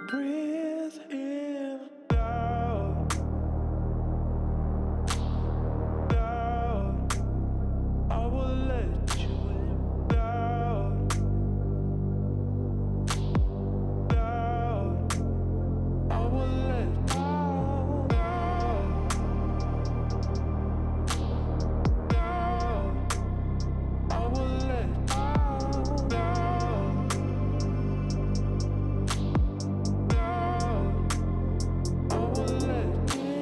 Breathe in, out, out. I will let you in, out, out. I will let out, out. I will let out, out. I will let in.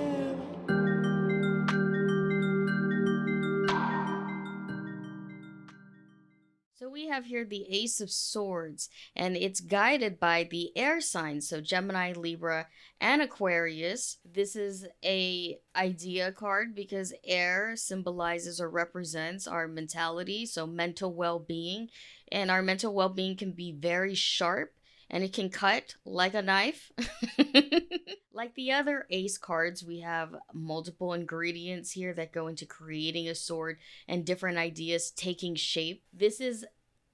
So we have here the Ace of Swords, and it's guided by the air signs, so Gemini, Libra, and Aquarius. This is a idea card because air symbolizes or represents our mentality, so mental well-being, and our mental well-being can be very sharp and it can cut like a knife. Like the other ace cards, we have multiple ingredients here that go into creating a sword and different ideas taking shape. This is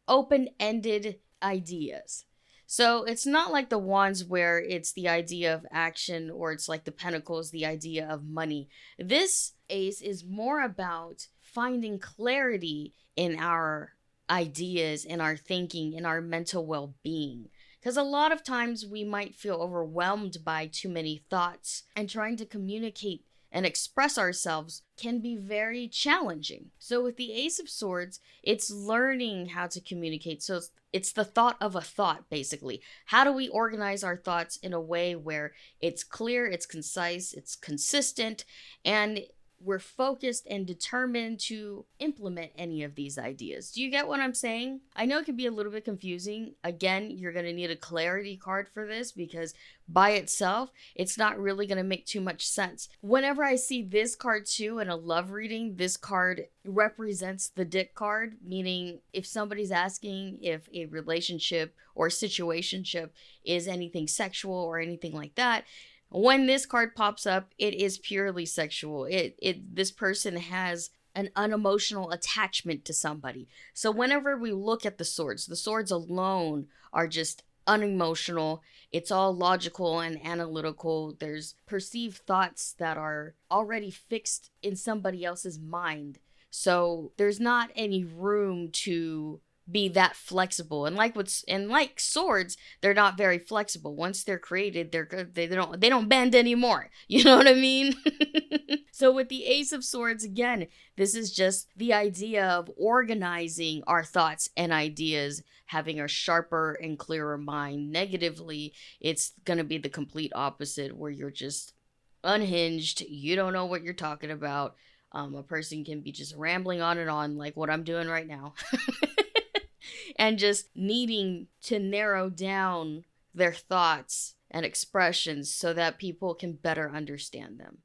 open ended ideas. So it's not like the wands where it's the idea of action or it's like the pentacles, the idea of money. This ace is more about finding clarity in our ideas, in our thinking, in our mental well being. Because a lot of times we might feel overwhelmed by too many thoughts, and trying to communicate and express ourselves can be very challenging. So, with the Ace of Swords, it's learning how to communicate. So, it's the thought of a thought, basically. How do we organize our thoughts in a way where it's clear, it's concise, it's consistent, and we're focused and determined to implement any of these ideas. Do you get what I'm saying? I know it can be a little bit confusing. Again, you're going to need a clarity card for this because by itself, it's not really going to make too much sense. Whenever I see this card too in a love reading, this card represents the dick card, meaning if somebody's asking if a relationship or situationship is anything sexual or anything like that, when this card pops up, it is purely sexual. This person has an unemotional attachment to somebody. So whenever we look at the swords alone are just unemotional. It's all logical and analytical. There's perceived thoughts that are already fixed in somebody else's mind. So there's not any room to be that flexible, and like swords, they're not very flexible. Once they're created, they don't bend anymore. You know what I mean? So with the Ace of Swords, again, this is just the idea of organizing our thoughts and ideas, having a sharper and clearer mind. Negatively, it's gonna be the complete opposite, where you're just unhinged, you don't know what you're talking about. A person can be just rambling on and on like what I'm doing right now. And just needing to narrow down their thoughts and expressions so that people can better understand them.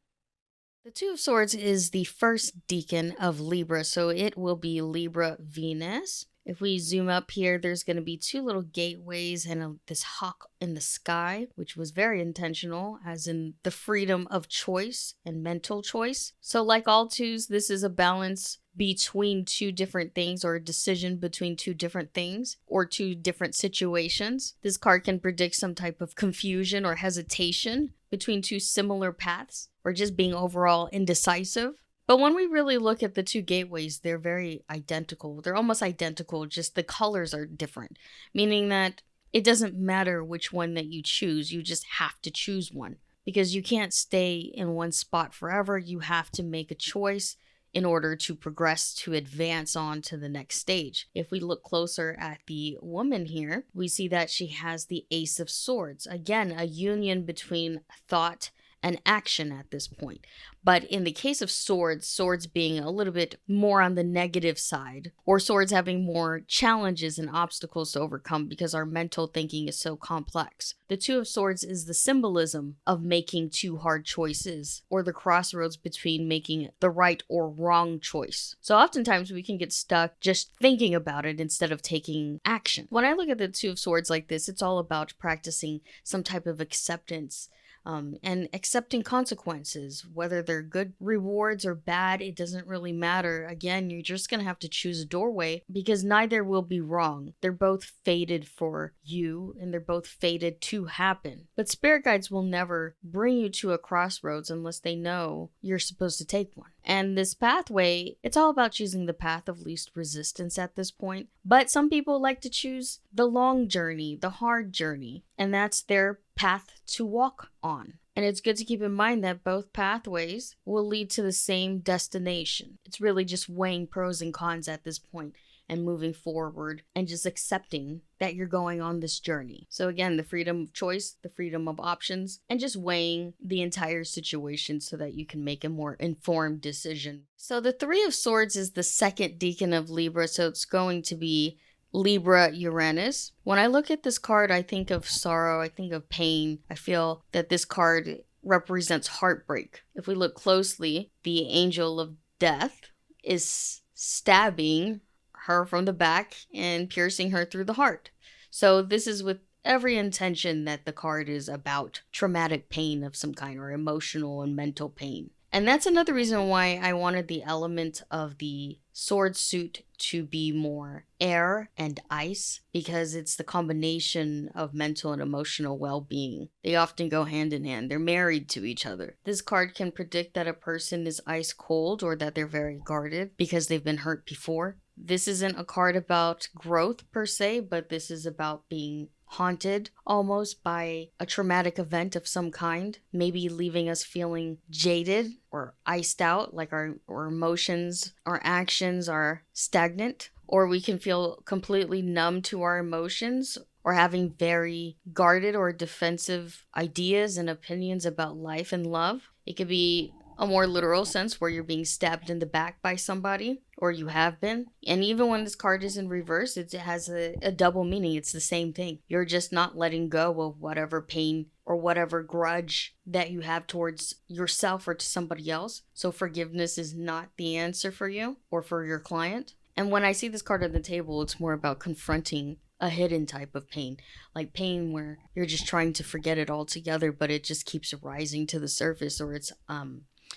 The Two of Swords is the first decan of Libra, so it will be Libra Venus. If we zoom up here, there's going to be two little gateways and this hawk in the sky, which was very intentional, as in the freedom of choice and mental choice. So like all twos, this is a balance between two different things, or a decision between two different things or two different situations. This card can predict some type of confusion or hesitation between two similar paths, or just being overall indecisive. But when we really look at the two gateways, they're very identical. They're almost identical, just the colors are different, meaning that it doesn't matter which one that you choose, you just have to choose one. Because you can't stay in one spot forever, you have to make a choice in order to progress, to advance on to the next stage. If we look closer at the woman here, we see that she has the Ace of Swords. Again, a union between thought and action at this point. But in the case of swords being a little bit more on the negative side, or swords having more challenges and obstacles to overcome because our mental thinking is so complex. The Two of Swords is the symbolism of making two hard choices, or the crossroads between making the right or wrong choice. So oftentimes we can get stuck just thinking about it instead of taking action. When I look at the Two of Swords like this, it's all about practicing some type of acceptance, and accepting consequences, whether they're good rewards or bad, it doesn't really matter. Again, you're just gonna have to choose a doorway because neither will be wrong. They're both fated for you and they're both fated to happen. But spirit guides will never bring you to a crossroads unless they know you're supposed to take one. And this pathway, it's all about choosing the path of least resistance at this point. But some people like to choose the long journey, the hard journey, and that's their path to walk on. And it's good to keep in mind that both pathways will lead to the same destination. It's really just weighing pros and cons at this point and moving forward and just accepting that you're going on this journey. So again, the freedom of choice, the freedom of options, and just weighing the entire situation so that you can make a more informed decision. So the Three of Swords is the second decan of Libra, so it's going to be Libra Uranus. When I look at this card, I think of sorrow, I think of pain. I feel that this card represents heartbreak. If we look closely, the Angel of Death is stabbing her from the back and piercing her through the heart. So this is with every intention that the card is about traumatic pain of some kind or emotional and mental pain. And that's another reason why I wanted the element of the sword suit to be more air and ice, because it's the combination of mental and emotional well-being. They often go hand in hand. They're married to each other. This card can predict that a person is ice cold or that they're very guarded because they've been hurt before. This isn't a card about growth per se, but this is about being haunted almost by a traumatic event of some kind, maybe leaving us feeling jaded or iced out, like our emotions, our actions are stagnant, or we can feel completely numb to our emotions or having very guarded or defensive ideas and opinions about life and love. It could be a more literal sense where you're being stabbed in the back by somebody, or you have been. And even when this card is in reverse, it has a double meaning. It's the same thing. You're just not letting go of whatever pain or whatever grudge that you have towards yourself or to somebody else. So forgiveness is not the answer for you or for your client. And when I see this card on the table, it's more about confronting a hidden type of pain, like pain where you're just trying to forget it altogether, but it just keeps rising to the surface, or it's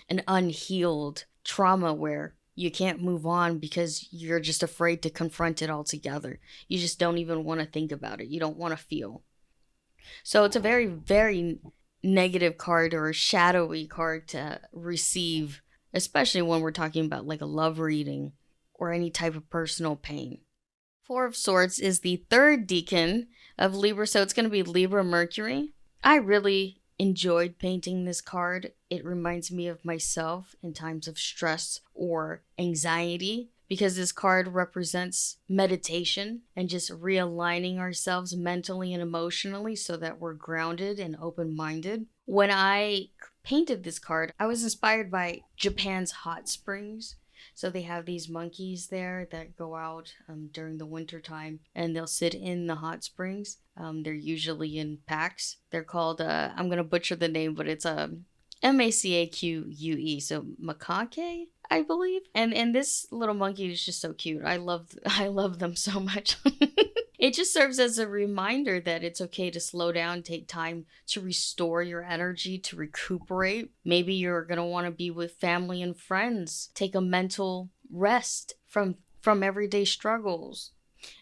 an unhealed trauma where you can't move on because you're just afraid to confront it altogether. You just don't even want to think about it. You don't want to feel. So it's a very, very negative card or a shadowy card to receive, especially when we're talking about like a love reading or any type of personal pain. Four of Swords is the third decan of Libra, so it's going to be Libra Mercury. I really enjoyed painting this card. It reminds me of myself in times of stress or anxiety, because this card represents meditation and just realigning ourselves mentally and emotionally so that we're grounded and open-minded. When I painted this card, I was inspired by Japan's hot springs. So they have these monkeys there that go out during the winter time, and they'll sit in the hot springs. They're usually in packs. They're called, I'm going to butcher the name, but it's Macaque, so macaque, I believe. And this little monkey is just so cute. I love them so much. It just serves as a reminder that it's okay to slow down, take time to restore your energy, to recuperate. Maybe you're going to want to be with family and friends. Take a mental rest from everyday struggles.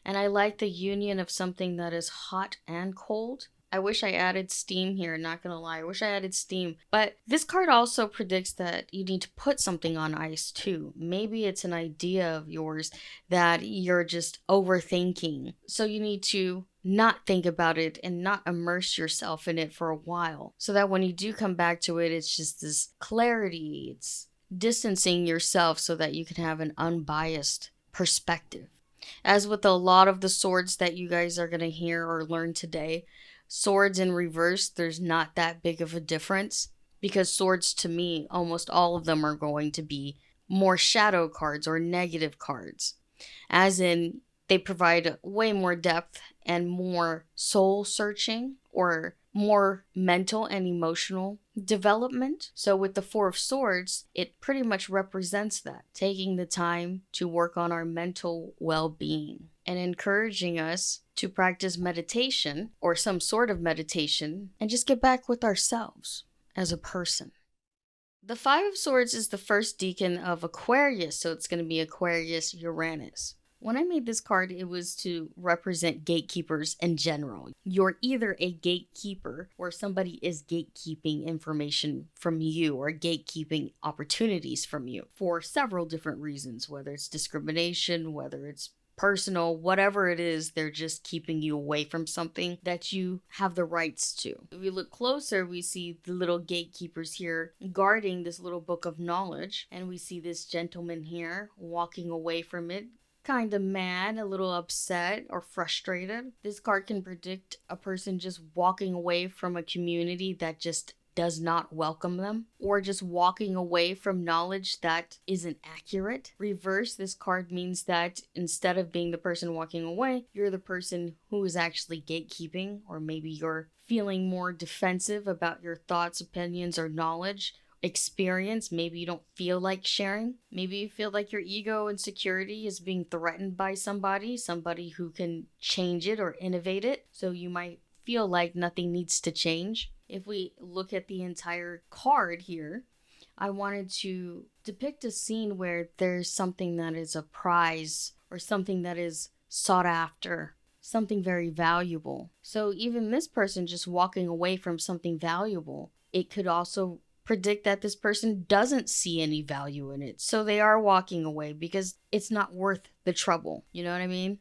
And I like the union of something that is hot and cold. I wish I added steam here, not gonna lie. I wish I added steam. But this card also predicts that you need to put something on ice too. Maybe it's an idea of yours that you're just overthinking. So you need to not think about it and not immerse yourself in it for a while. So that when you do come back to it, it's just this clarity. It's distancing yourself so that you can have an unbiased perspective. As with a lot of the swords that you guys are gonna hear or learn today, swords in reverse, there's not that big of a difference, because swords, to me, almost all of them are going to be more shadow cards or negative cards, as in they provide way more depth and more soul searching, or more mental and emotional development. So with the Four of Swords, it pretty much represents that, taking the time to work on our mental well-being and encouraging us to practice meditation or some sort of meditation and just get back with ourselves as a person. The Five of Swords is the first decan of Aquarius, so it's going to be Aquarius Uranus. When I made this card, it was to represent gatekeepers in general. You're either a gatekeeper or somebody is gatekeeping information from you or gatekeeping opportunities from you for several different reasons, whether it's discrimination, whether it's personal, whatever it is, they're just keeping you away from something that you have the rights to. If we look closer, we see the little gatekeepers here guarding this little book of knowledge, and we see this gentleman here walking away from it, kind of mad, a little upset or frustrated. This card can predict a person just walking away from a community that just does not welcome them, or just walking away from knowledge that isn't accurate. Reverse, this card means that instead of being the person walking away, you're the person who is actually gatekeeping, or maybe you're feeling more defensive about your thoughts, opinions, or knowledge, experience. Maybe you don't feel like sharing. Maybe you feel like your ego and security is being threatened by somebody who can change it or innovate it. So you might feel like nothing needs to change. If we look at the entire card here, I wanted to depict a scene where there's something that is a prize or something that is sought after, something very valuable. So even this person just walking away from something valuable, it could also predict that this person doesn't see any value in it. So they are walking away because it's not worth the trouble. You know what I mean?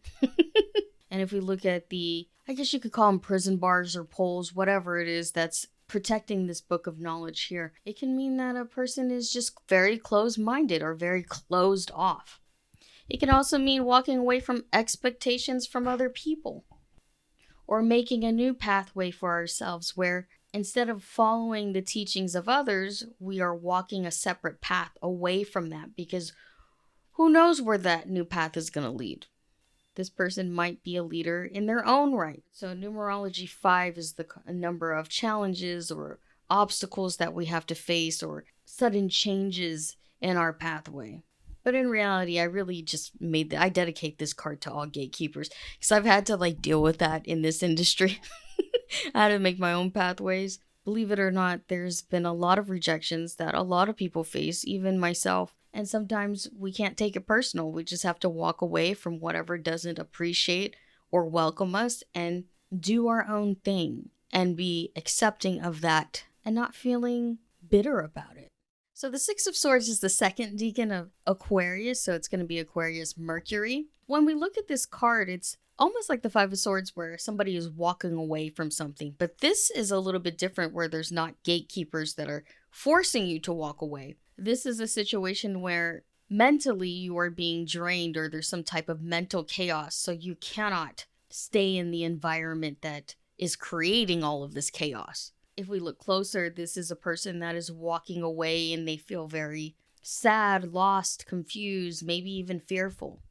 And if we look at I guess you could call them prison bars or poles, whatever it is that's protecting this book of knowledge here, it can mean that a person is just very closed-minded or very closed off. It can also mean walking away from expectations from other people, or making a new pathway for ourselves where instead of following the teachings of others, we are walking a separate path away from that, because who knows where that new path is going to lead. This person might be a leader in their own right. So numerology 5 is the number of challenges or obstacles that we have to face or sudden changes in our pathway. But in reality, I really just I dedicate this card to all gatekeepers because I've had to deal with that in this industry. I had to make my own pathways. Believe it or not, there's been a lot of rejections that a lot of people face, even myself. And sometimes we can't take it personal. We just have to walk away from whatever doesn't appreciate or welcome us and do our own thing and be accepting of that and not feeling bitter about it. So the Six of Swords is the second decan of Aquarius, so it's going to be Aquarius Mercury. When we look at this card, it's almost like the Five of Swords where somebody is walking away from something. But this is a little bit different where there's not gatekeepers that are forcing you to walk away. This is a situation where mentally you are being drained or there's some type of mental chaos, so you cannot stay in the environment that is creating all of this chaos. If we look closer, this is a person that is walking away and they feel very sad, lost, confused, maybe even fearful.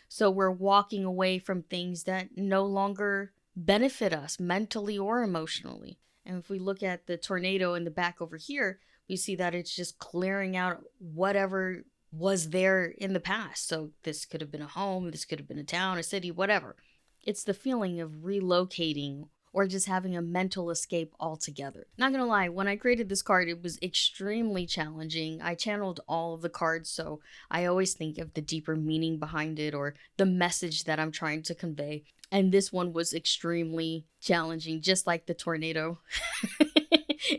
So we're walking away from things that no longer benefit us mentally or emotionally. And if we look at the tornado in the back over here, we see that it's just clearing out whatever was there in the past. So this could have been a home, this could have been a town, a city, whatever. It's the feeling of relocating or just having a mental escape altogether. Not gonna lie, when I created this card, it was extremely challenging. I channeled all of the cards, so I always think of the deeper meaning behind it or the message that I'm trying to convey. And this one was extremely challenging, just like the tornado.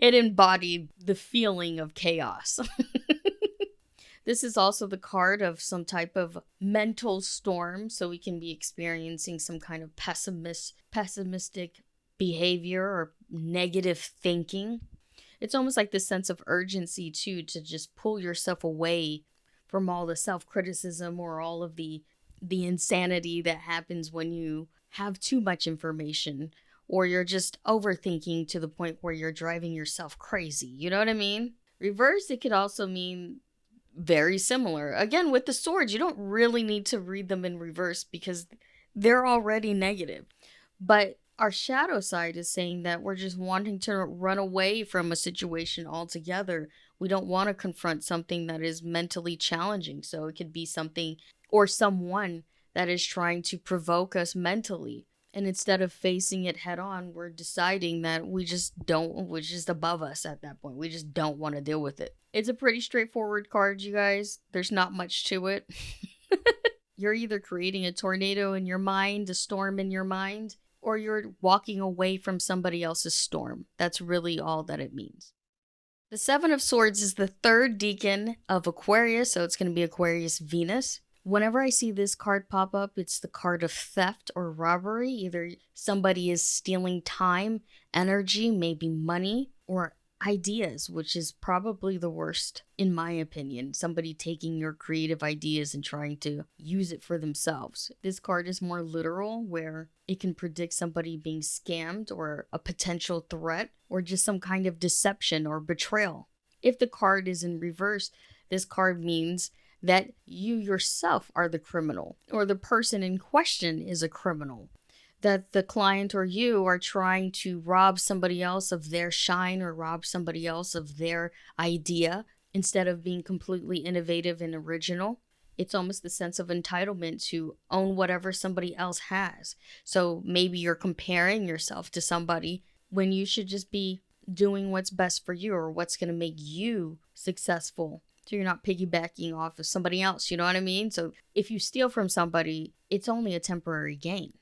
It embodied the feeling of chaos. This is also the card of some type of mental storm, so we can be experiencing some kind of pessimistic behavior or negative thinking. It's almost like this sense of urgency too, to just pull yourself away from all the self-criticism or all of the insanity that happens when you have too much information or you're just overthinking to the point where you're driving yourself crazy. You know what I mean? Reverse, it could also mean very similar. Again, with the swords, you don't really need to read them in reverse because they're already negative. But Our shadow side is saying that we're just wanting to run away from a situation altogether. We don't want to confront something that is mentally challenging. So it could be something or someone that is trying to provoke us mentally. And instead of facing it head on, we're deciding that we just don't, which is above us at that point. We just don't want to deal with it. It's a pretty straightforward card, you guys. There's not much to it. You're either creating a tornado in your mind, a storm in your mind, or you're walking away from somebody else's storm. That's really all that it means. The Seven of Swords is the third decan of Aquarius, so it's going to be Aquarius Venus. Whenever I see this card pop up, it's the card of theft or robbery. Either somebody is stealing time, energy, maybe money, or ideas, which is probably the worst, in my opinion. Somebody taking your creative ideas and trying to use it for themselves. This card is more literal, where it can predict somebody being scammed or a potential threat or just some kind of deception or betrayal. If the card is in reverse, this card means that you yourself are the criminal, or the person in question is a criminal. That the client or you are trying to rob somebody else of their shine or rob somebody else of their idea instead of being completely innovative and original. It's almost the sense of entitlement to own whatever somebody else has. So maybe you're comparing yourself to somebody when you should just be doing what's best for you or what's going to make you successful. So you're not piggybacking off of somebody else, you know what I mean? So if you steal from somebody, it's only a temporary gain.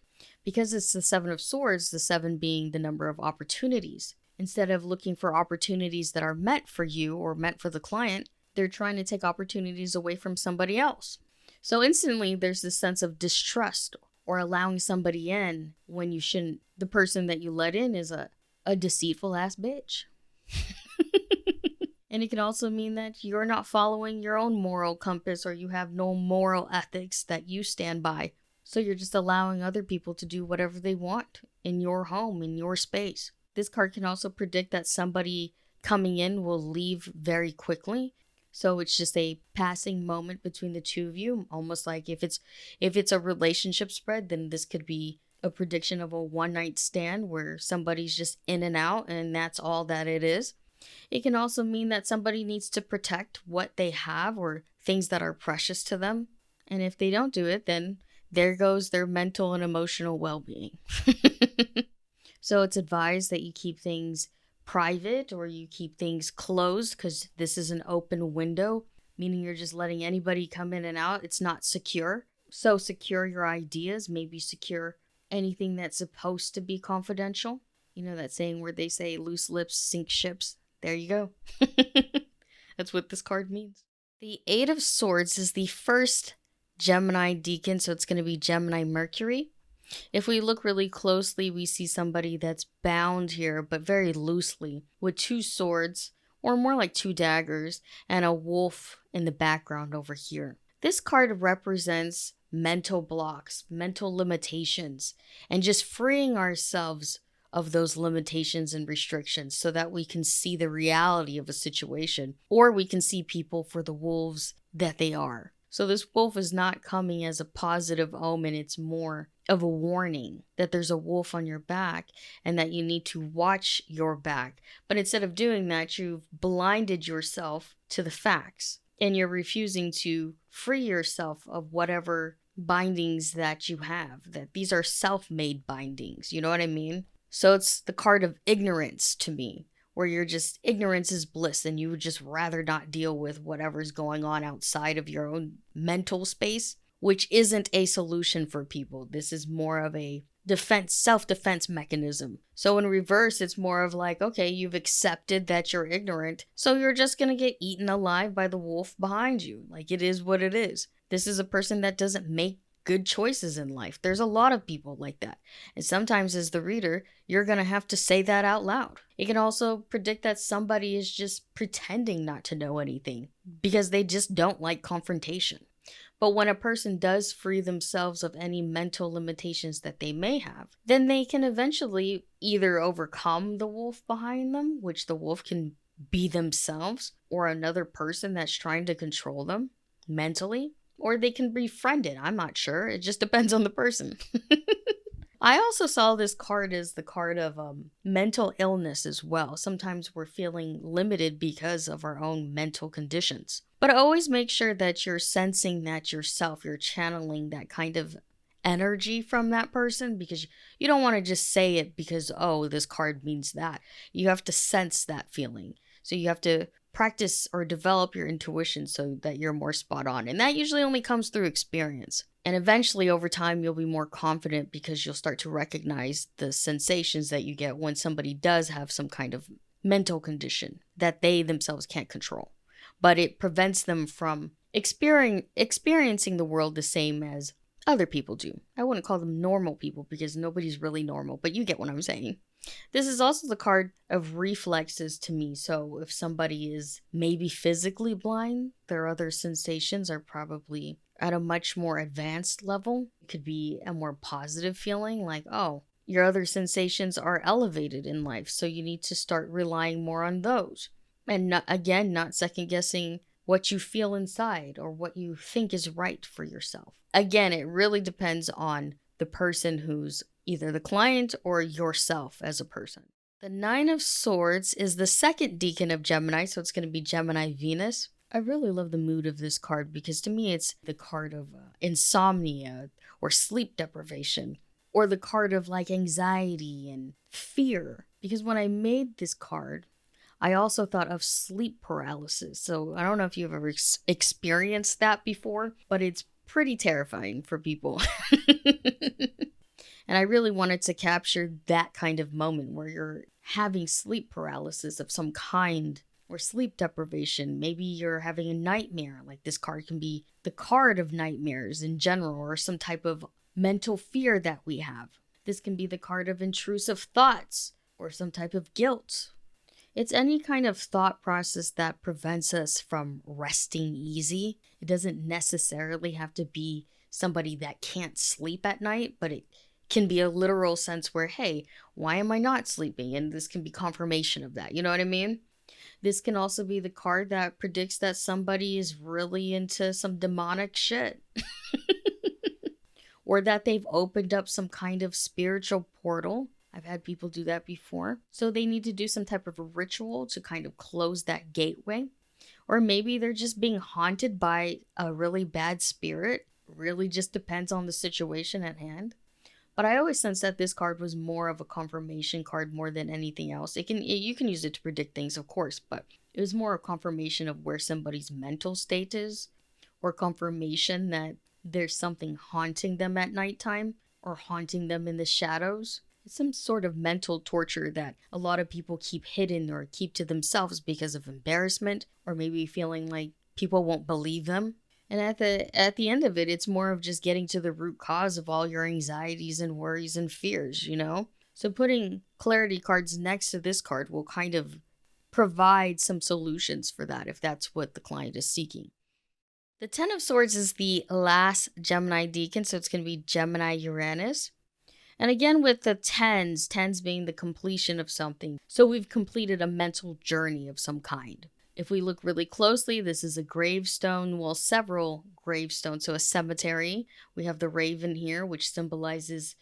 Because it's the Seven of Swords, the seven being the number of opportunities. Instead of looking for opportunities that are meant for you or meant for the client, they're trying to take opportunities away from somebody else. So instantly there's this sense of distrust or allowing somebody in when you shouldn't. The person that you let in is a deceitful ass bitch. And it can also mean that you're not following your own moral compass or you have no moral ethics that you stand by. So you're just allowing other people to do whatever they want in your home, in your space. This card can also predict that somebody coming in will leave very quickly. So it's just a passing moment between the two of you. Almost like if it's a relationship spread, then this could be a prediction of a one-night stand where somebody's just in and out and that's all that it is. It can also mean that somebody needs to protect what they have or things that are precious to them. And if they don't do it, then there goes their mental and emotional well-being. So it's advised that you keep things private or you keep things closed because this is an open window, meaning you're just letting anybody come in and out. It's not secure. So secure your ideas, maybe secure anything that's supposed to be confidential. You know that saying where they say loose lips sink ships? There you go. That's what this card means. The Eight of Swords is the first Gemini decan, so it's going to be Gemini Mercury. If we look really closely, we see somebody that's bound here, but very loosely, with two swords, or more like two daggers, and a wolf in the background over here. This card represents mental blocks, mental limitations, and just freeing ourselves of those limitations and restrictions so that we can see the reality of a situation, or we can see people for the wolves that they are. So this wolf is not coming as a positive omen. It's more of a warning that there's a wolf on your back and that you need to watch your back. But instead of doing that, you've blinded yourself to the facts and you're refusing to free yourself of whatever bindings that you have. That these are self-made bindings. You know what I mean? So it's the card of ignorance to me, where you're just, ignorance is bliss and you would just rather not deal with whatever's going on outside of your own mental space, which isn't a solution for people. This is more of a self-defense mechanism. So in reverse, it's more of like, okay, you've accepted that you're ignorant, so you're just going to get eaten alive by the wolf behind you. Like, it is what it is. This is a person that doesn't make good choices in life. There's a lot of people like that. And sometimes as the reader, you're going to have to say that out loud. It can also predict that somebody is just pretending not to know anything because they just don't like confrontation. But when a person does free themselves of any mental limitations that they may have, then they can eventually either overcome the wolf behind them, which the wolf can be themselves, or another person that's trying to control them mentally, or they can befriend it. I'm not sure. It just depends on the person. I also saw this card as the card of mental illness as well. Sometimes we're feeling limited because of our own mental conditions. But always make sure that you're sensing that yourself, you're channeling that kind of energy from that person, because you don't want to just say it because, oh, this card means that. You have to sense that feeling. So you have to practice or develop your intuition so that you're more spot on. And that usually only comes through experience. And eventually, over time, you'll be more confident because you'll start to recognize the sensations that you get when somebody does have some kind of mental condition that they themselves can't control. But it prevents them from experiencing the world the same as other people do. I wouldn't call them normal people because nobody's really normal, but you get what I'm saying. This is also the card of reflexes to me. So if somebody is maybe physically blind, their other sensations are probably at a much more advanced level. It could be a more positive feeling like, oh, your other sensations are elevated in life, so you need to start relying more on those. And not second guessing what you feel inside or what you think is right for yourself. Again, it really depends on the person who's either the client or yourself as a person. The Nine of Swords is the second decan of Gemini, so it's going to be Gemini Venus. I really love the mood of this card because to me it's the card of insomnia or sleep deprivation, or the card of like anxiety and fear. Because when I made this card, I also thought of sleep paralysis. So I don't know if you've ever experienced that before, but it's pretty terrifying for people. And I really wanted to capture that kind of moment where you're having sleep paralysis of some kind or sleep deprivation. Maybe you're having a nightmare. Like this card can be the card of nightmares in general, or some type of mental fear that we have. This can be the card of intrusive thoughts or some type of guilt. It's any kind of thought process that prevents us from resting easy. It doesn't necessarily have to be somebody that can't sleep at night, but it can be a literal sense where, hey, why am I not sleeping? And this can be confirmation of that. You know what I mean? This can also be the card that predicts that somebody is really into some demonic shit. Or that they've opened up some kind of spiritual portal. I've had people do that before. So they need to do some type of a ritual to kind of close that gateway. Or maybe they're just being haunted by a really bad spirit. Really just depends on the situation at hand. But I always sense that this card was more of a confirmation card more than anything else. You can use it to predict things, of course, but it was more a confirmation of where somebody's mental state is, or confirmation that there's something haunting them at nighttime or haunting them in the shadows. It's some sort of mental torture that a lot of people keep hidden or keep to themselves because of embarrassment, or maybe feeling like people won't believe them. And at the end of it, it's more of just getting to the root cause of all your anxieties and worries and fears, you know? So putting clarity cards next to this card will kind of provide some solutions for that if that's what the client is seeking. The Ten of Swords is the last Gemini decan, so it's going to be Gemini Uranus. And again, with the tens being the completion of something. So we've completed a mental journey of some kind. If we look really closely, this is a gravestone, well, several gravestones, so a cemetery. We have the raven here, which symbolizes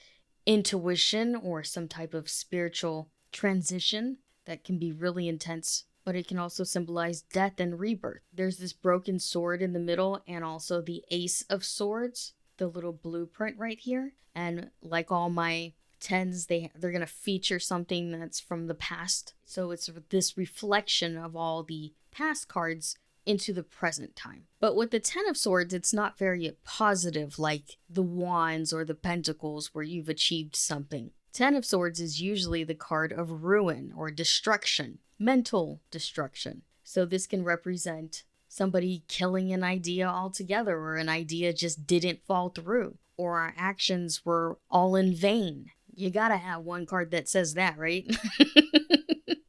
intuition or some type of spiritual transition that can be really intense, but it can also symbolize death and rebirth. There's this broken sword in the middle and also the Ace of Swords, the little blueprint right here. And like all my tens, they're going to feature something that's from the past. So it's this reflection of all the past cards into the present time. But with the Ten of Swords, it's not very positive like the Wands or the Pentacles where you've achieved something. Ten of Swords is usually the card of ruin or destruction, mental destruction. So this can represent somebody killing an idea altogether, or an idea just didn't fall through, or our actions were all in vain. You gotta have one card that says that, right?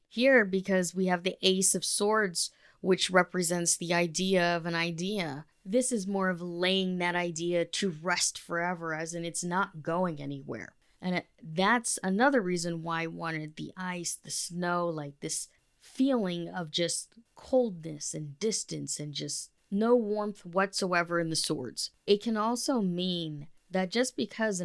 Here, because we have the Ace of Swords, which represents the idea of an idea, this is more of laying that idea to rest forever, as in it's not going anywhere. And that's another reason why I wanted the ice, the snow, like this feeling of just coldness and distance and just no warmth whatsoever in the swords. It can also mean that just because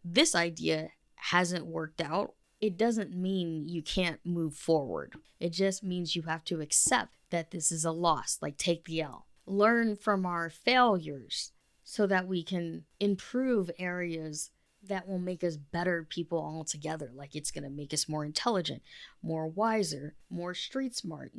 this idea hasn't worked out, it doesn't mean you can't move forward. It just means you have to accept that this is a loss, like take the L. Learn from our failures so that we can improve areas that will make us better people altogether. Like it's going to make us more intelligent, more wiser, more street smart,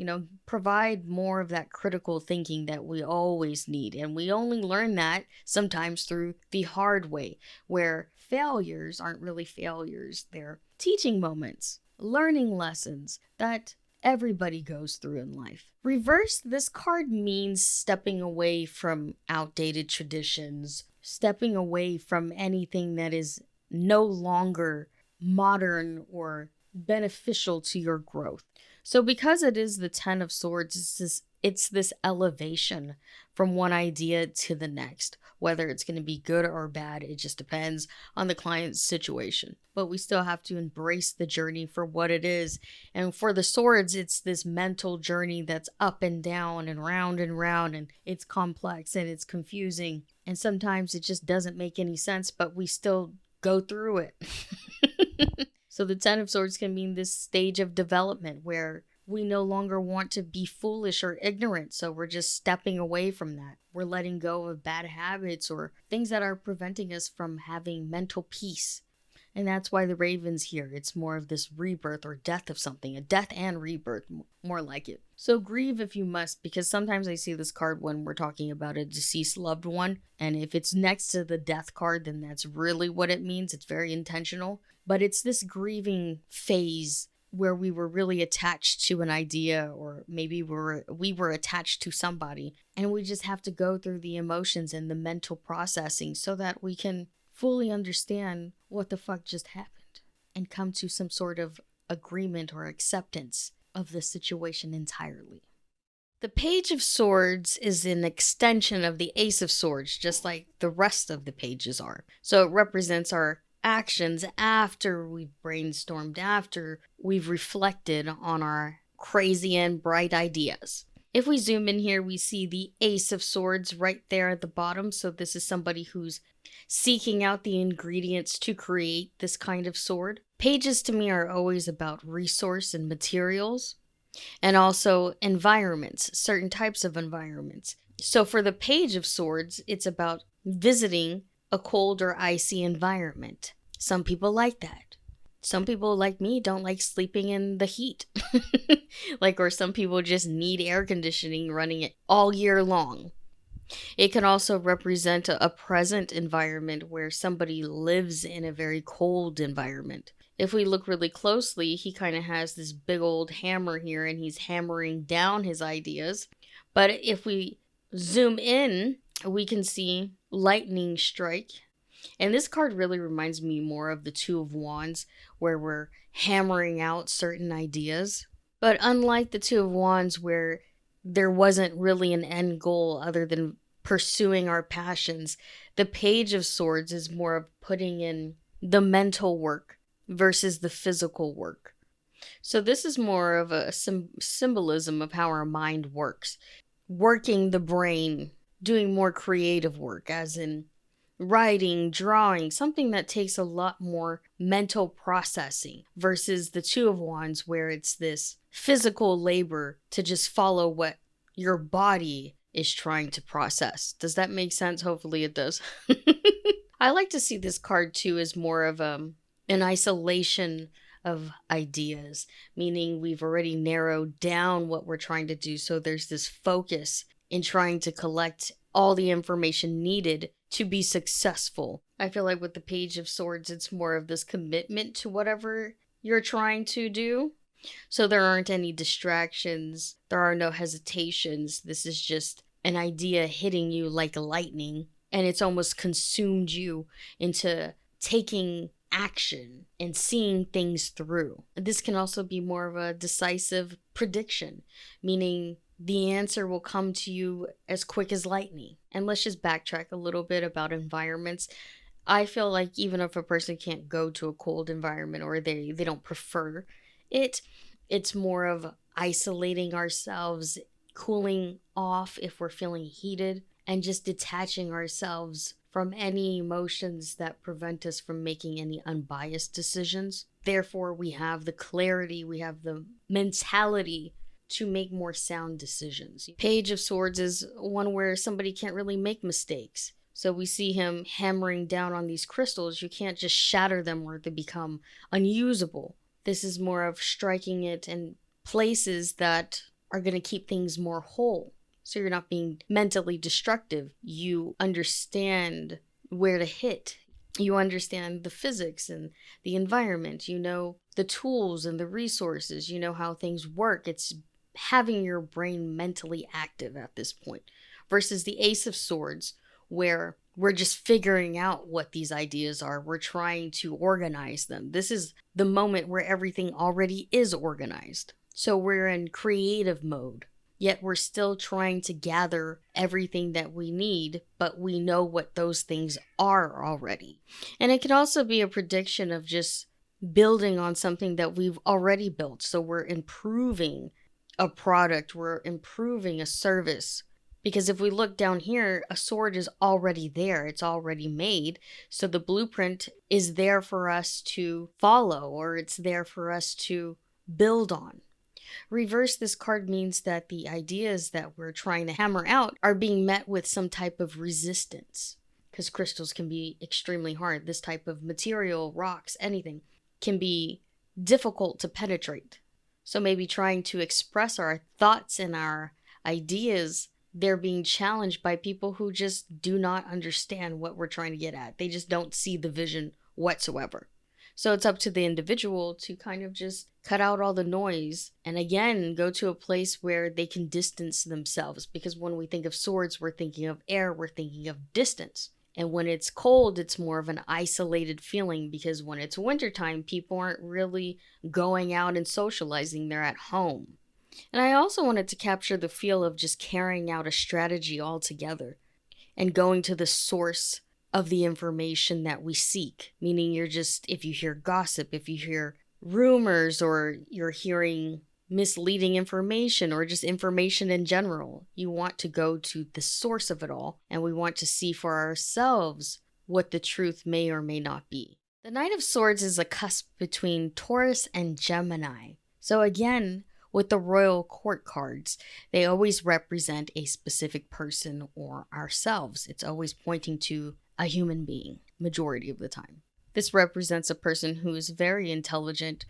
provide more of that critical thinking that we always need. And we only learn that sometimes through the hard way, where failures aren't really failures. They're teaching moments, learning lessons that everybody goes through in life. Reverse, this card means stepping away from outdated traditions, stepping away from anything that is no longer modern or beneficial to your growth. So because it is the 10 of Swords, it's this elevation from one idea to the next. Whether it's going to be good or bad, it just depends on the client's situation. But we still have to embrace the journey for what it is. And for the Swords, it's this mental journey that's up and down and round, and it's complex and it's confusing. And sometimes it just doesn't make any sense, but we still go through it. So the 10 of Swords can mean this stage of development where we no longer want to be foolish or ignorant, so we're just stepping away from that. We're letting go of bad habits or things that are preventing us from having mental peace. And that's why the Raven's here. It's more of this rebirth or death of something, a death and rebirth, more like it. So grieve if you must, because sometimes I see this card when we're talking about a deceased loved one. And if it's next to the death card, then that's really what it means. It's very intentional. But it's this grieving phase where we were really attached to an idea, or maybe we were attached to somebody, and we just have to go through the emotions and the mental processing so that we can fully understand what the fuck just happened and come to some sort of agreement or acceptance of the situation entirely. The Page of Swords is an extension of the Ace of Swords, just like the rest of the pages are. So it represents our actions after we've brainstormed, after we've reflected on our crazy and bright ideas. If we zoom in here, we see the Ace of Swords right there at the bottom. So this is somebody who's seeking out the ingredients to create this kind of sword. Pages to me are always about resource and materials, and also environments, certain types of environments. So for the Page of Swords, it's about visiting a cold or icy environment. Some people like that. Some people, like me, don't like sleeping in the heat. Or some people just need air conditioning running all year long. It can also represent a present environment where somebody lives in a very cold environment. If we look really closely, he kind of has this big old hammer here and he's hammering down his ideas. But if we zoom in, we can see lightning strike. And this card really reminds me more of the Two of Wands, where we're hammering out certain ideas. But unlike the Two of Wands, where there wasn't really an end goal other than pursuing our passions, the Page of Swords is more of putting in the mental work versus the physical work. So this is more of a symbolism of how our mind works. Working the brain, doing more creative work, as in writing, drawing, something that takes a lot more mental processing, versus the Two of Wands, where it's this physical labor to just follow what your body is trying to process. Does that make sense? Hopefully it does. I like to see this card too as more of an isolation of ideas, meaning we've already narrowed down what we're trying to do. So there's this focus in trying to collect all the information needed to be successful. I feel like with the Page of Swords, it's more of this commitment to whatever you're trying to do. So there aren't any distractions. There are no hesitations. This is just an idea hitting you like lightning, and it's almost consumed you into taking action and seeing things through. This can also be more of a decisive prediction, meaning the answer will come to you as quick as lightning. And let's just backtrack a little bit about environments. I feel like even if a person can't go to a cold environment, or they don't prefer it, it's more of isolating ourselves, cooling off if we're feeling heated, and just detaching ourselves from any emotions that prevent us from making any unbiased decisions. Therefore, we have the clarity, we have the mentality to make more sound decisions. Page of Swords is one where somebody can't really make mistakes. So we see him hammering down on these crystals. You can't just shatter them or they become unusable. This is more of striking it in places that are going to keep things more whole. So you're not being mentally destructive. You understand where to hit. You understand the physics and the environment. You know the tools and the resources. You know how things work. It's having your brain mentally active at this point. Versus the Ace of Swords, where we're just figuring out what these ideas are. We're trying to organize them. This is the moment where everything already is organized. So we're in creative mode. Yet we're still trying to gather everything that we need, but we know what those things are already. And it could also be a prediction of just building on something that we've already built. So we're improving a product, we're improving a service. Because if we look down here, a sword is already there, it's already made. So the blueprint is there for us to follow, or it's there for us to build on. Reverse, this card means that the ideas that we're trying to hammer out are being met with some type of resistance. Because crystals can be extremely hard. This type of material, rocks, anything, can be difficult to penetrate. So maybe trying to express our thoughts and our ideas, they're being challenged by people who just do not understand what we're trying to get at. They just don't see the vision whatsoever. So it's up to the individual to kind of just cut out all the noise and again, go to a place where they can distance themselves. Because when we think of swords, we're thinking of air, we're thinking of distance. And when it's cold, it's more of an isolated feeling because when it's wintertime, people aren't really going out and socializing, they're at home. And I also wanted to capture the feel of just carrying out a strategy altogether and going to the source of the information that we seek. Meaning you're just, if you hear gossip, if you hear rumors, or you're hearing misleading information or just information in general, you want to go to the source of it all, and we want to see for ourselves what the truth may or may not be. The Knight of Swords is a cusp between Taurus and Gemini. So again, with the Royal Court cards, they always represent a specific person or ourselves. It's always pointing to a human being, majority of the time. This represents a person who is very intelligent,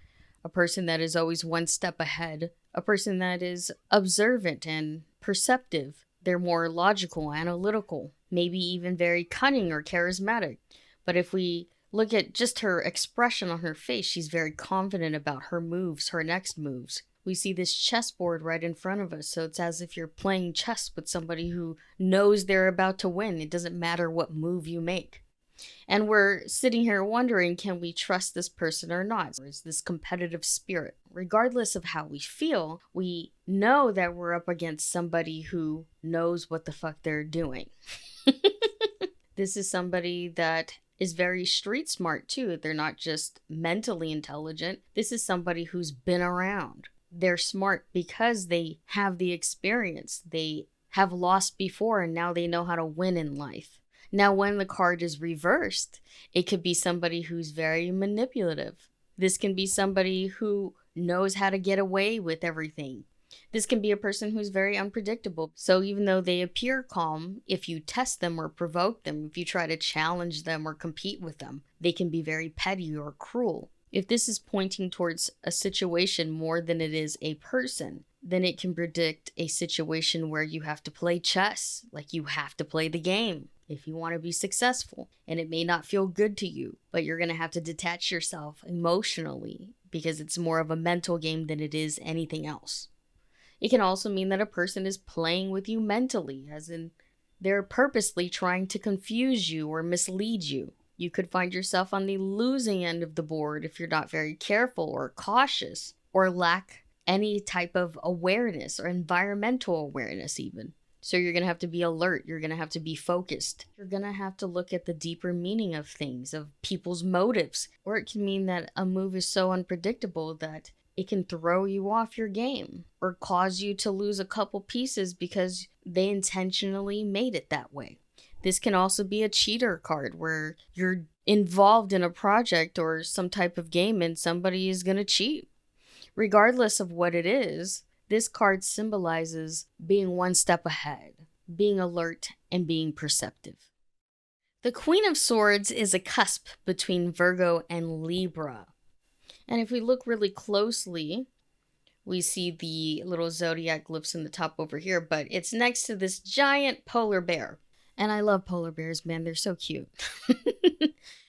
a person that is always one step ahead, a person that is observant and perceptive. They're more logical, analytical, maybe even very cunning or charismatic. But if we look at just her expression on her face, she's very confident about her moves, her next moves. We see this chessboard right in front of us, so it's as if you're playing chess with somebody who knows they're about to win. It doesn't matter what move you make. And we're sitting here wondering, can we trust this person or not? Or is this competitive spirit? Regardless of how we feel, we know that we're up against somebody who knows what the fuck they're doing. This is somebody that is very street smart too. They're not just mentally intelligent. This is somebody who's been around. They're smart because they have the experience. They have lost before and now they know how to win in life. Now, when the card is reversed, it could be somebody who's very manipulative. This can be somebody who knows how to get away with everything. This can be a person who's very unpredictable. So even though they appear calm, if you test them or provoke them, if you try to challenge them or compete with them, they can be very petty or cruel. If this is pointing towards a situation more than it is a person, then it can predict a situation where you have to play chess, like you have to play the game if you want to be successful. And it may not feel good to you, but you're going to have to detach yourself emotionally because it's more of a mental game than it is anything else. It can also mean that a person is playing with you mentally, as in they're purposely trying to confuse you or mislead you. You could find yourself on the losing end of the board if you're not very careful or cautious or lack any type of awareness or environmental awareness even. So you're going to have to be alert. You're going to have to be focused. You're going to have to look at the deeper meaning of things, of people's motives. Or it can mean that a move is so unpredictable that it can throw you off your game or cause you to lose a couple pieces because they intentionally made it that way. This can also be a cheater card where you're involved in a project or some type of game and somebody is going to cheat. Regardless of what it is, this card symbolizes being one step ahead, being alert, and being perceptive. The Queen of Swords is a cusp between Virgo and Libra. And if we look really closely, we see the little zodiac glyphs in the top over here, but it's next to this giant polar bear. And I love polar bears, man. They're so cute.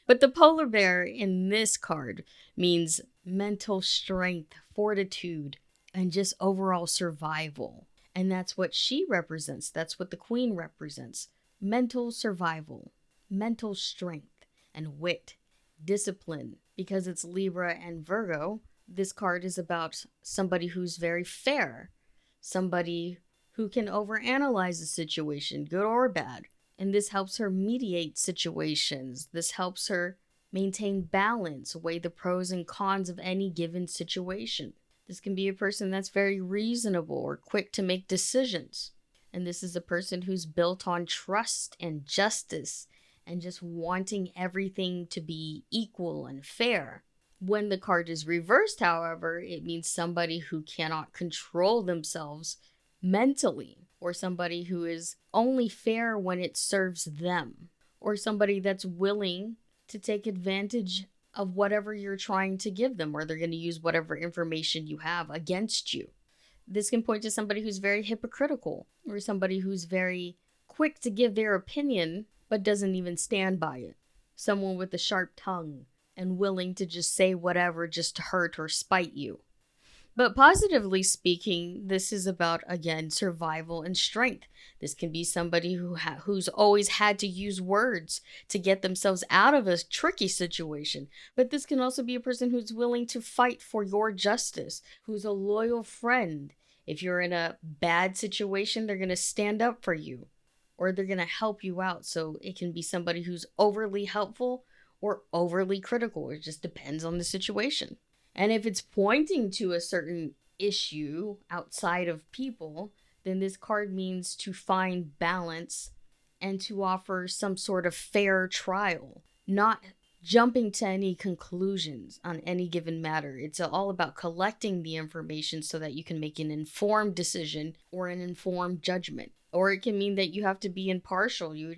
But the polar bear in this card means mental strength, fortitude, and just overall survival. And that's what she represents. That's what the queen represents. Mental survival, mental strength, and wit, discipline. Because it's Libra and Virgo, this card is about somebody who's very fair, somebody who can overanalyze a situation, good or bad. And this helps her mediate situations. This helps her maintain balance, weigh the pros and cons of any given situation. This can be a person that's very reasonable or quick to make decisions. And this is a person who's built on trust and justice and just wanting everything to be equal and fair. When the card is reversed, however, it means somebody who cannot control themselves mentally, or somebody who is only fair when it serves them, or somebody that's willing to take advantage of whatever you're trying to give them, or they're going to use whatever information you have against you. This can point to somebody who's very hypocritical, or somebody who's very quick to give their opinion but doesn't even stand by it. Someone with a sharp tongue and willing to just say whatever just to hurt or spite you. But positively speaking, this is about, again, survival and strength. This can be somebody who's always had to use words to get themselves out of a tricky situation. But this can also be a person who's willing to fight for your justice, who's a loyal friend. If you're in a bad situation, they're going to stand up for you, or they're going to help you out. So it can be somebody who's overly helpful or overly critical. It just depends on the situation. And if it's pointing to a certain issue outside of people, then this card means to find balance and to offer some sort of fair trial, not jumping to any conclusions on any given matter. It's all about collecting the information so that you can make an informed decision or an informed judgment. Or it can mean that you have to be impartial. You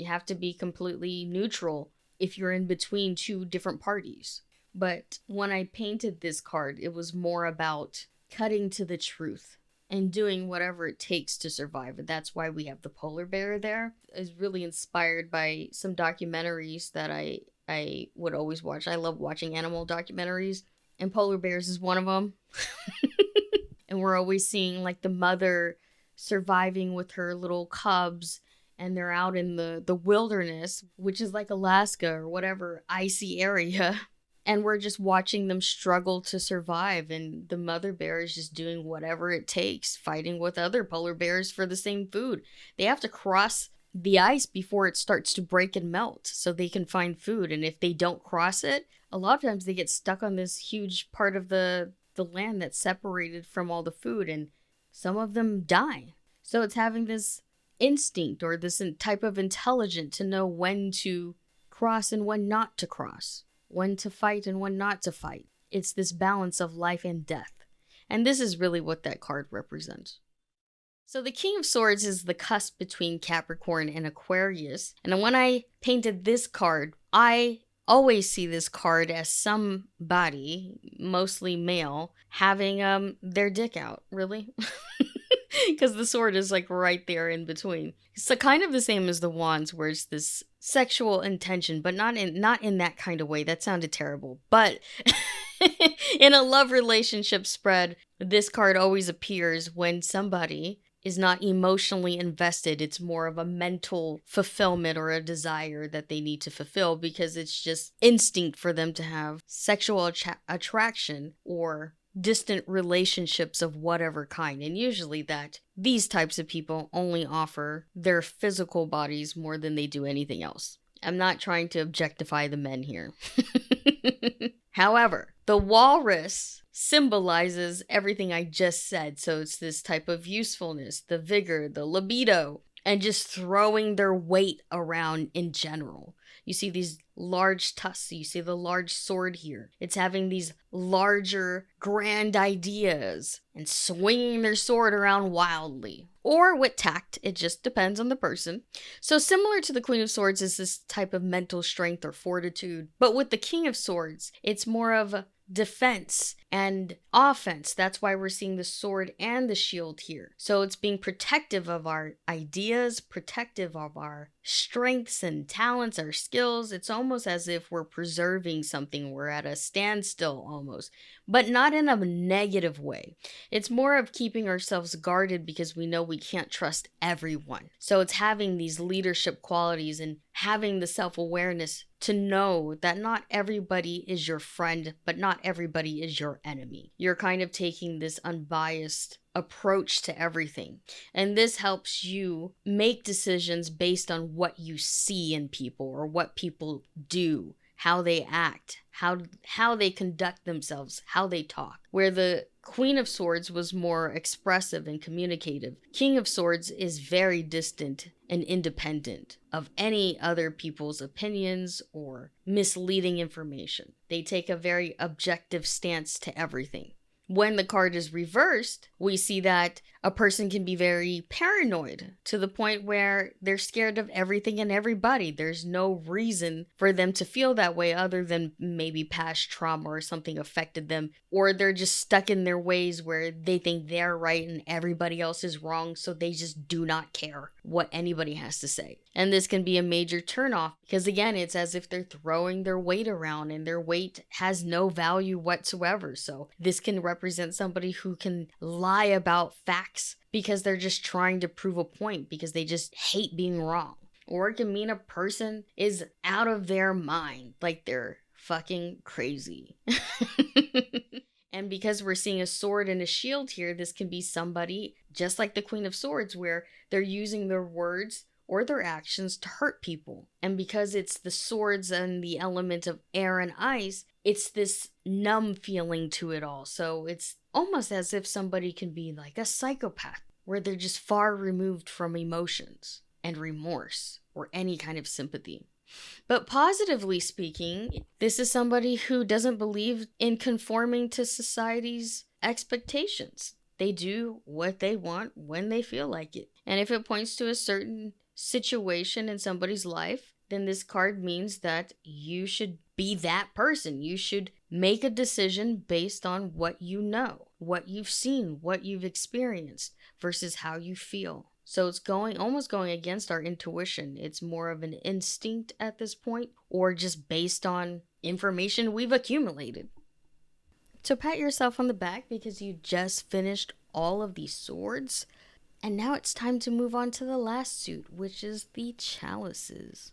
have to be completely neutral if you're in between two different parties. But when I painted this card, it was more about cutting to the truth and doing whatever it takes to survive. And that's why we have the polar bear there. It's really inspired by some documentaries that I would always watch. I love watching animal documentaries, and polar bears is one of them. And we're always seeing like the mother surviving with her little cubs, and they're out in the wilderness, which is like Alaska or whatever icy area. And we're just watching them struggle to survive. And the mother bear is just doing whatever it takes, fighting with other polar bears for the same food. They have to cross the ice before it starts to break and melt so they can find food. And if they don't cross it, a lot of times they get stuck on this huge part of the land that's separated from all the food. And some of them die. So it's having this instinct or this type of intelligence to know when to cross and when not to cross, when to fight and when not to fight. It's this balance of life and death. And this is really what that card represents. So the King of Swords is the cusp between Capricorn and Aquarius. And when I painted this card, I always see this card as somebody, mostly male, having their dick out. Really? Because the sword is like right there in between. So kind of the same as the wands, where it's this sexual intention, but not in that kind of way. That sounded terrible. But in a love relationship spread, this card always appears when somebody is not emotionally invested. It's more of a mental fulfillment or a desire that they need to fulfill, because it's just instinct for them to have sexual attraction or distant relationships of whatever kind. And usually these types of people only offer their physical bodies more than they do anything else. I'm not trying to objectify the men here. However, the walrus symbolizes everything I just said. So it's this type of usefulness, the vigor, the libido, and just throwing their weight around in general. You see these large tusks, you see the large sword here. It's having these larger, grand ideas and swinging their sword around wildly. Or with tact, it just depends on the person. So similar to the Queen of Swords is this type of mental strength or fortitude. But with the King of Swords, it's more of defense and offense. That's why we're seeing the sword and the shield here. So it's being protective of our ideas, protective of our strengths and talents, our skills. It's almost as if we're preserving something. We're at a standstill almost, but not in a negative way. It's more of keeping ourselves guarded because we know we can't trust everyone. So it's having these leadership qualities and having the self-awareness to know that not everybody is your friend, but not everybody is your enemy. You're kind of taking this unbiased approach to everything. And this helps you make decisions based on what you see in people or what people do, how they act, how they conduct themselves, how they talk. Where the Queen of Swords was more expressive and communicative, King of Swords is very distant and independent of any other people's opinions or misleading information. They take a very objective stance to everything. When the card is reversed, we see that a person can be very paranoid to the point where they're scared of everything and everybody. There's no reason for them to feel that way other than maybe past trauma or something affected them, or they're just stuck in their ways where they think they're right and everybody else is wrong, so they just do not care what anybody has to say. And this can be a major turnoff because, again, it's as if they're throwing their weight around and their weight has no value whatsoever. So this can represent somebody who can lie about facts because they're just trying to prove a point because they just hate being wrong. Or it can mean a person is out of their mind, like they're fucking crazy. And because we're seeing a sword and a shield here, this can be somebody just like the Queen of Swords where they're using their words or their actions to hurt people. And because it's the swords and the element of air and ice, it's this numb feeling to it all. So it's almost as if somebody can be like a psychopath, where they're just far removed from emotions and remorse or any kind of sympathy. But positively speaking, this is somebody who doesn't believe in conforming to society's expectations. They do what they want when they feel like it. And if it points to a certain situation in somebody's life, then this card means that you should be that person. You should make a decision based on what you know, what you've seen, what you've experienced versus how you feel. So it's almost going against our intuition. It's more of an instinct at this point, or just based on information we've accumulated. So pat yourself on the back because you just finished all of these swords. And now it's time to move on to the last suit, which is the chalices.